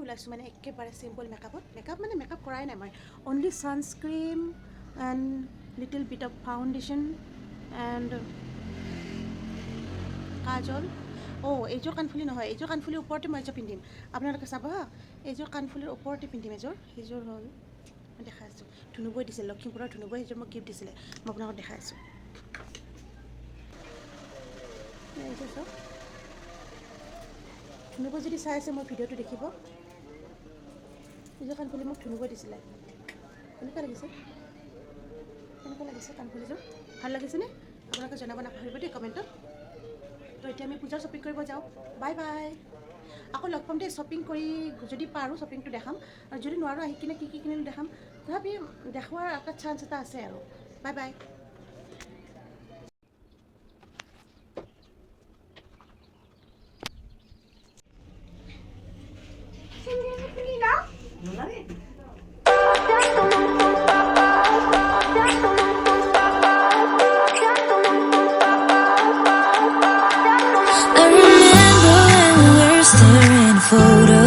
ওলাইছোঁ মানে একেবাৰে চিম্পল মেকআপত। মেকআপ কৰাই নাই মই, only sunscreen and little bit of foundation and kajal. এইযোৰ কাণফুলি নহয়, এইযোৰ কাণফুলিৰ ওপৰতে মই এযোৰ পিন্ধিম, আপোনালোকে চাব হা। এইযোৰ কাণফুলিৰ ওপৰতে পিন্ধিম সেইযোৰ হ'ল মই দেখাই আছোঁ। ধুনুবই দিছিলে, লখিমপুৰৰ ধুনুবই সেইযোৰ মোক গিফ্ট দিছিলে, মই আপোনালোকক দেখাই আছোঁ। এইযোৰ চাওক, ধুনুবই যদি চাই আছে মোৰ ভিডিঅ'টো দেখিব। এইযোৰ কাণফুলি মোক ধুনুবই দিছিলে। কেনেকুৱা লাগিছে কাণফুলিযোৰ? ভাল লাগিছেনে? আপোনালোকে জনাব নাপাহৰিব দেই কমেণ্টত। তো এতিয়া আমি পূজাৰ শ্বপিং কৰিব যাওঁ। Bye bye. আকৌ লগ পাম দেই, শ্বপিং কৰি যদি পাৰোঁ শ্বপিংটো দেখাম, আৰু যদি নোৱাৰোঁ আহি কিনে কি কিনিলোঁ দেখাম। তথাপি দেখুৱাৰ এটা চান্স এটা আছে আৰু। Bye bye. Photo.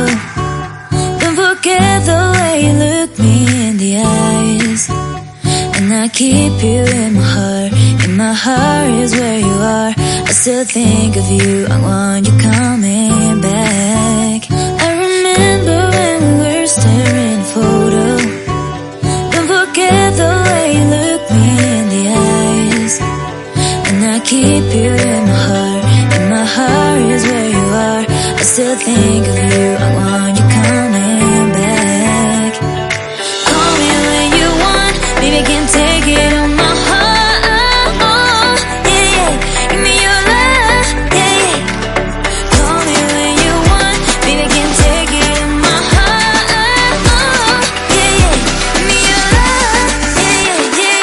Don't forget the way you look me in the eyes, and I keep you in my heart. In my heart is where you are. I still think of you. I want you coming back. I remember when we were staring photo. Don't forget the way you look me in the eyes, and I keep you in my heart. In my heart is where you are. I still think of you. I want you coming back. Call me when you want. Maybe I can take it on my heart. Yeah, yeah. Give me your love. Yeah, yeah. Call me when you want. Maybe I can take it on my heart. Yeah, yeah. Give me your love. Yeah, yeah, yeah.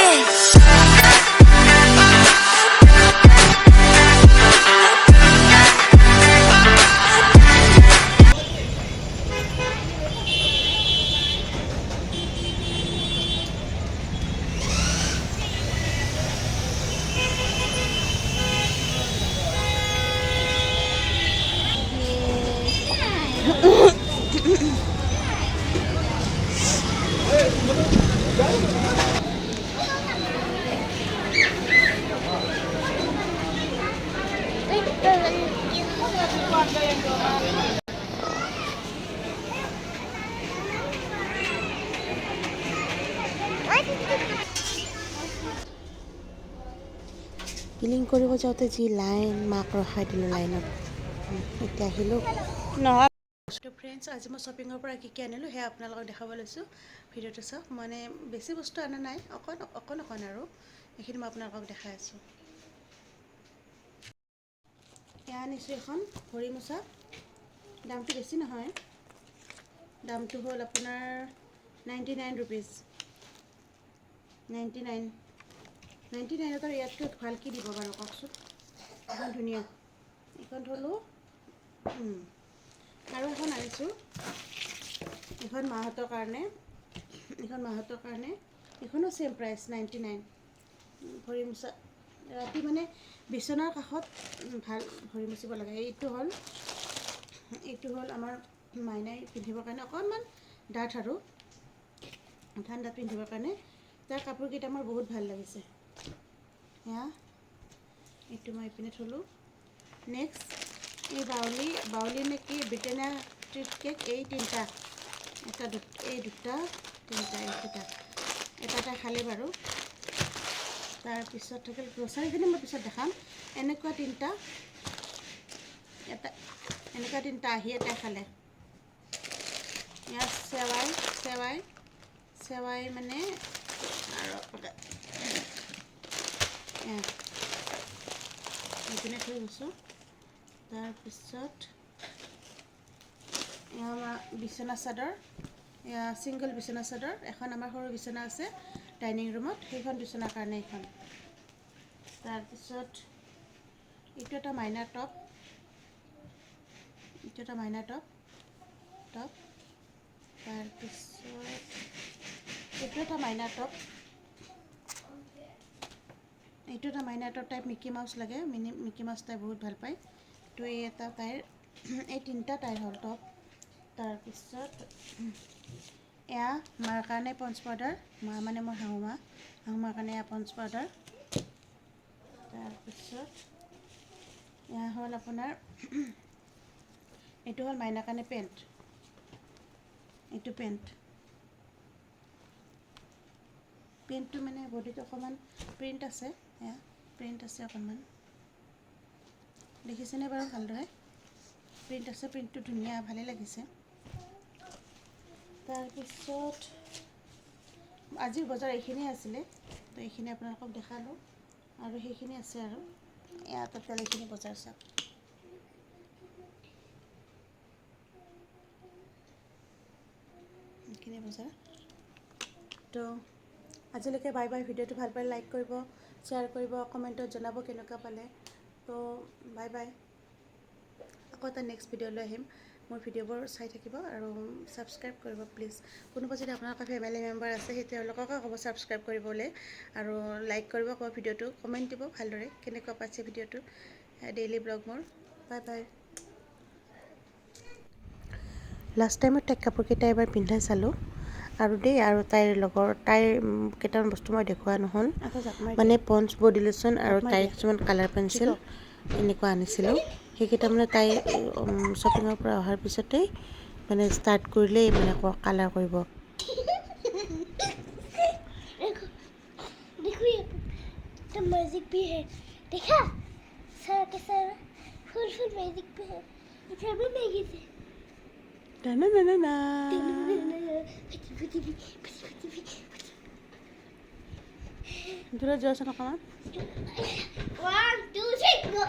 Healing কৰিব যাওঁতে যি line, মাক ৰখাই দিলোঁ লাইনত। এতিয়া আহিলোঁ নহয়। তো ফ্ৰেণ্ডছ, আজি মই শ্বপিঙৰ পৰা কি আনিলোঁ সেয়া আপোনালোকক দেখাব লৈছোঁ। ভিডিঅ'টো চাওক। মানে বেছি বস্তু অনা নাই, অকণ আৰু এইখিনি মই আপোনালোকক দেখাই আছোঁ। এয়া আনিছোঁ এখন ভৰি মোচা। দামটো বেছি নহয়, দামটো হ'ল আপোনাৰ 99 ৰুপিজ। 99ত ইয়াতকৈ ভাল কি দিব বাৰু কওকচোন। এখন ধুনীয়া, এইখন থলোঁ। আৰু এখন আনিছোঁ, এখন মাহঁতৰ কাৰণে। এইখনো ছেইম প্ৰাইচ 99। ভৰি মোচা, ৰাতি মানে বিচনাৰ কাষত ভাল ভৰি মুচিব লাগে। এইটো হ'ল আমাৰ মাইনাই পিন্ধিবৰ কাৰণে, অকণমান ডাঠ আৰু ঠাণ্ডাত পিন্ধিবৰ কাৰণে। তাৰ কাপোৰকেইটা মোৰ বহুত ভাল লাগিছে। এয়া এইটো মই এইপিনে থলোঁ। নেক্সট এই বাউলি নে কি, ব্ৰিটানিয়া ট্ৰিট কেক, এই তিনিটা, এই দুটা তিনিটা, এইকেইটা এটা খালে বাৰু। তাৰপিছত থাকিল গ্ৰচাৰীখিনি মই পিছত দেখাম। এনেকুৱা তিনিটা আহি এটা খালে। ইয়াত চেৱাই মানে আৰু এইপিনে থৈ গৈছোঁ। তাৰপিছত এয়া আমাৰ বিচনা চাদৰ, এয়া ছিংগল বিচনা চাদৰ। এখন আমাৰ সৰু বিচনা আছে ডাইনিং ৰুমত, সেইখন বিচনাৰ কাৰণে এইখন। তাৰপিছত এইটো এটা মাইনাৰ টপ, তাৰপিছত এইটো এটা মাইনাৰ টপ। এইটো এটা মাইনাৰ টপ টাইপ মিকি মাউচ লাগে, মিকি মাউচ তাই বহুত ভাল পায়। তো এই এটা তাইৰ, এই তিনিটা তাইৰ হ'ল টপ। তাৰপিছত এয়া মাৰ কাৰণে পঞ্চ পাউডাৰ, মা মানে মোৰ শাহু মাৰ কাৰণে এয়া পঞ্চ পাউডাৰ। তাৰপিছত এয়া হ'ল আপোনাৰ এইটো হ'ল মাইনাৰ কাৰণে পেণ্ট, এইটো পেণ্টটো মানে বডিটো অকণমান প্ৰিণ্ট আছে, এয়া প্ৰিণ্ট আছে অকণমান, দেখিছেনে বাৰু ভালদৰে? প্ৰিণ্ট আছে, প্ৰিণ্টটো ধুনীয়া, ভালেই লাগিছে। তাৰপিছত আজিৰ বজাৰ এইখিনিয়ে আছিলে, তো এইখিনি আপোনালোকক দেখালোঁ, আৰু সেইখিনি আছে আৰু এয়া টোটেল এইখিনি বজাৰ চাওক। এইখিনি বজাৰ। তো আজিলৈকে বাই বাই। ভিডিঅ'টো ভাল পালে লাইক কৰিব, শ্বেয়াৰ কৰিব, কমেণ্টত জনাব কেনেকুৱা পালে। তো বাই বাই। আকৌ এটা নেক্সট ভিডিঅ'লৈ আহিম। মোৰ ভিডিঅ'বোৰ চাই থাকিব আৰু ছাবস্ক্ৰাইব কৰিব প্লিজ। কোনোবা যদি আপোনালোকৰ ফেমিলি মেম্বাৰ আছে সেই তেওঁলোককো ক'ব ছাবস্ক্ৰাইব কৰিবলৈ, আৰু লাইক কৰিব ক'ব ভিডিঅ'টো, কমেণ্ট দিব ভালদৰে কেনেকুৱা পাইছে ভিডিঅ'টো, ডেইলি ব্লগ মোৰ। Bye bye. লাষ্ট টাইমত তাইৰ কাপোৰকেইটা এবাৰ পিন্ধাই চালোঁ আৰু আৰু তাইৰ কেইটামান বস্তু মই দেখুওৱা নহ'ল, মানে পঞ্চ বডি লোচন আৰু তাইৰ কিছুমান কালাৰ পেঞ্চিল এনেকুৱা আনিছিলোঁ। সেইকেইটা মানে তাই শ্বপিঙৰ পৰা অহাৰ পিছতেই মানে ষ্টাৰ্ট কৰিলেই মানে কালাৰ কৰিব। मैजिक भी है, देखा सारा के सारा फुल मैजिक भी है, इधर भी मैजिक है। দূৰত যোৱাচোন অকণমান। 1 2 3 go।